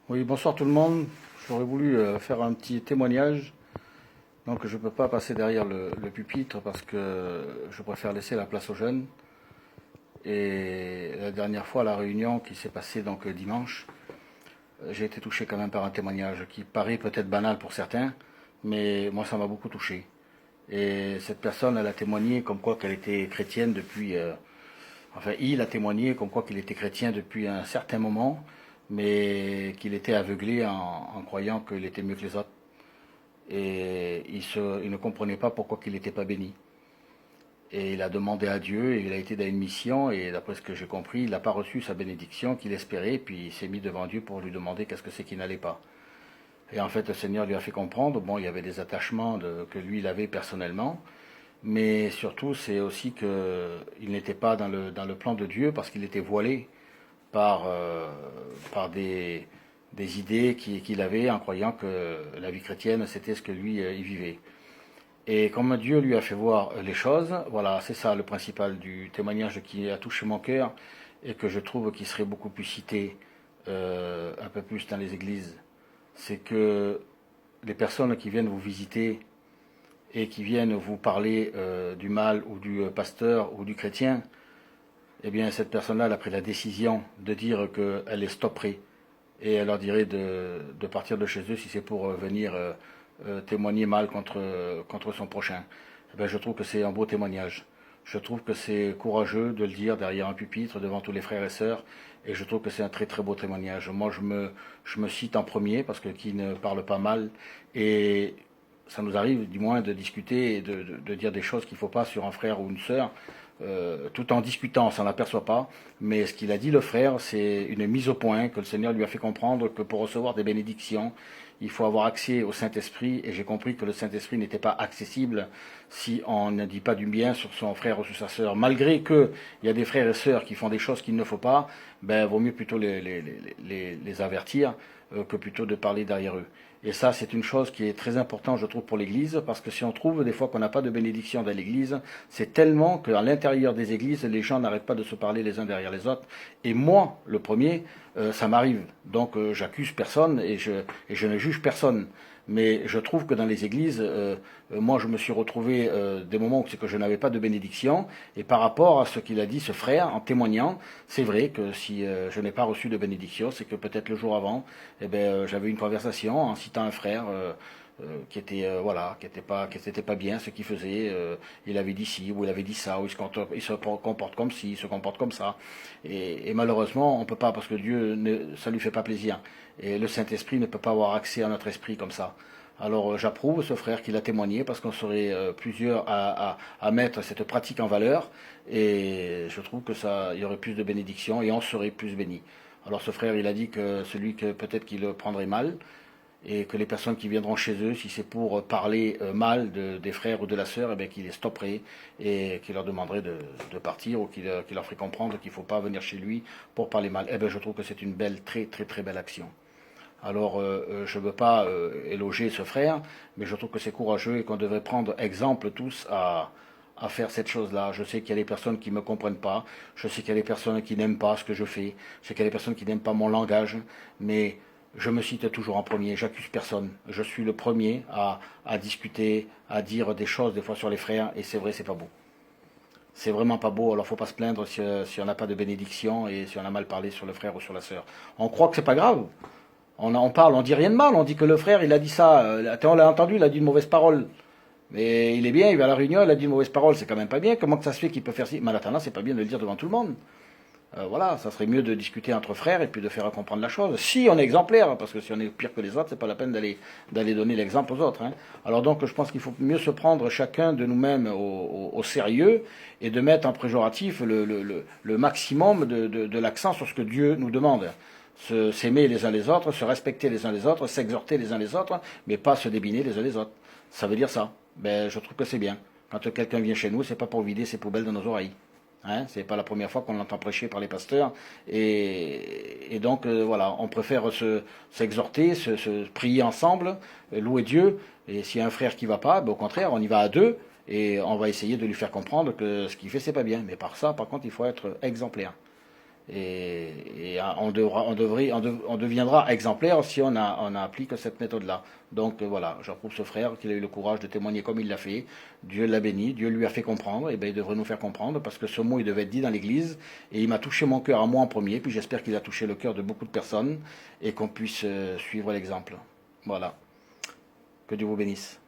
Oui, bonsoir tout le monde. J'aurais voulu faire un petit témoignage. Donc je ne peux pas passer derrière le pupitre parce que je préfère laisser la place aux jeunes. Et la dernière fois, la réunion qui s'est passée donc dimanche, j'ai été touché quand même par un témoignage qui paraît peut-être banal pour certains, mais moi ça m'a beaucoup touché. Et cette personne, elle a témoigné comme quoi qu'elle était chrétienne depuis... enfin, il a témoigné comme quoi qu'il était chrétien depuis un certain moment, mais qu'il était aveuglé en croyant qu'il était mieux que les autres. Et il ne comprenait pas pourquoi il n'était pas béni. Et il a demandé à Dieu, et il a été dans une mission, et d'après ce que j'ai compris, il n'a pas reçu sa bénédiction qu'il espérait, puis il s'est mis devant Dieu pour lui demander qu'est-ce que c'est qui n'allait pas. Et en fait, le Seigneur lui a fait comprendre, bon, il y avait des attachements que lui, il avait personnellement, mais surtout, c'est aussi qu'il n'était pas dans le plan de Dieu, parce qu'il était voilé par des idées qu'il avait en croyant que la vie chrétienne, c'était ce que lui, il vivait. Et comme Dieu lui a fait voir les choses, voilà, c'est ça le principal du témoignage qui a touché mon cœur et que je trouve qu'il serait beaucoup plus cité un peu plus dans les églises. C'est que les personnes qui viennent vous visiter et qui viennent vous parler du mal ou du pasteur ou du chrétien, eh bien cette personne-là elle a pris la décision de dire qu'elle les stopperait et elle leur dirait de partir de chez eux si c'est pour venir témoigner mal contre son prochain. Eh bien, je trouve que c'est un beau témoignage. Je trouve que c'est courageux de le dire derrière un pupitre devant tous les frères et sœurs et je trouve que c'est un très très beau témoignage. Moi je me cite en premier parce que qui ne parle pas mal et ça nous arrive du moins de discuter et de dire des choses qu'il ne faut pas sur un frère ou une sœur, tout en discutant, on s'en aperçoit pas. Mais ce qu'il a dit le frère, c'est une mise au point que le Seigneur lui a fait comprendre que pour recevoir des bénédictions, il faut avoir accès au Saint-Esprit. Et j'ai compris que le Saint-Esprit n'était pas accessible si on ne dit pas du bien sur son frère ou sur sa sœur. Malgré qu'il y a des frères et sœurs qui font des choses qu'il ne faut pas, ben vaut mieux plutôt les avertir que plutôt de parler derrière eux. Et ça, c'est une chose qui est très importante, je trouve, pour l'Église, parce que si on trouve des fois qu'on n'a pas de bénédiction dans l'Église, c'est tellement qu'à l'intérieur des églises, les gens n'arrêtent pas de se parler les uns derrière les autres. Et moi, le premier, ça m'arrive. Donc, j'accuse personne et je ne juge personne. Mais je trouve que dans les églises, moi je me suis retrouvé des moments où c'est que je n'avais pas de bénédiction. Et par rapport à ce qu'il a dit ce frère, en témoignant, c'est vrai que si je n'ai pas reçu de bénédiction, c'est que peut-être le jour avant, eh ben, j'avais une conversation en citant un frère qui était voilà, qui était pas bien ce qu'il faisait. Il avait dit ci ou il avait dit ça, ou il se comporte comme ci, il se comporte comme ça. Et malheureusement, on peut pas parce que Dieu ça lui fait pas plaisir. Et le Saint-Esprit ne peut pas avoir accès à notre esprit comme ça. Alors j'approuve ce frère qui l'a témoigné parce qu'on serait plusieurs à mettre cette pratique en valeur et je trouve que ça, il y aurait plus de bénédictions et on serait plus bénis. Alors ce frère il a dit que celui que peut-être qu'il le prendrait mal et que les personnes qui viendront chez eux, si c'est pour parler mal des frères ou de la sœur, eh bien qu'il les stopperait et qu'il leur demanderait de partir ou qu'il leur ferait comprendre qu'il ne faut pas venir chez lui pour parler mal. Eh bien je trouve que c'est une belle, très très très belle action. Alors, je ne veux pas éloger ce frère, mais je trouve que c'est courageux et qu'on devrait prendre exemple tous à faire cette chose-là. Je sais qu'il y a des personnes qui ne me comprennent pas, je sais qu'il y a des personnes qui n'aiment pas ce que je fais, je sais qu'il y a des personnes qui n'aiment pas mon langage, mais je me cite toujours en premier, j'accuse personne. Je suis le premier à discuter, à dire des choses des fois sur les frères, et c'est vrai, c'est pas beau. C'est vraiment pas beau, alors faut pas se plaindre si on n'a pas de bénédiction et si on a mal parlé sur le frère ou sur la sœur. On croit que c'est pas grave. On parle, on dit rien de mal, on dit que le frère, il a dit ça. On l'a entendu, il a dit une mauvaise parole. Mais il est bien, il va à la réunion, il a dit une mauvaise parole, c'est quand même pas bien. Comment que ça se fait qu'il peut faire ci? Malatana, c'est pas bien de le dire devant tout le monde. Voilà, ça serait mieux de discuter entre frères et puis de faire comprendre la chose. Si on est exemplaire, parce que si on est pire que les autres, c'est pas la peine d'aller donner l'exemple aux autres. Hein. Alors donc, je pense qu'il faut mieux se prendre chacun de nous-mêmes au sérieux et de mettre en préjoratif le maximum de l'accent sur ce que Dieu nous demande. S'aimer les uns les autres, se respecter les uns les autres, s'exhorter les uns les autres, mais pas se débiner les uns les autres. Ça veut dire ça. Ben, je trouve que c'est bien. Quand quelqu'un vient chez nous, c'est pas pour vider ses poubelles de nos oreilles. Hein, c'est pas la première fois qu'on l'entend prêcher par les pasteurs. Et donc, voilà, on préfère s'exhorter, se prier ensemble, louer Dieu. Et s'il y a un frère qui va pas, ben, au contraire, on y va à deux et on va essayer de lui faire comprendre que ce qu'il fait, c'est pas bien. Mais par contre, il faut être exemplaire. Et on deviendra exemplaire si on applique cette méthode-là. Donc voilà, j'approuve ce frère qu'il a eu le courage de témoigner comme il l'a fait. Dieu l'a béni, Dieu lui a fait comprendre, et bien il devrait nous faire comprendre parce que ce mot il devait être dit dans l'église et il m'a touché mon cœur à moi en premier, puis j'espère qu'il a touché le cœur de beaucoup de personnes et qu'on puisse suivre l'exemple. Voilà, que Dieu vous bénisse.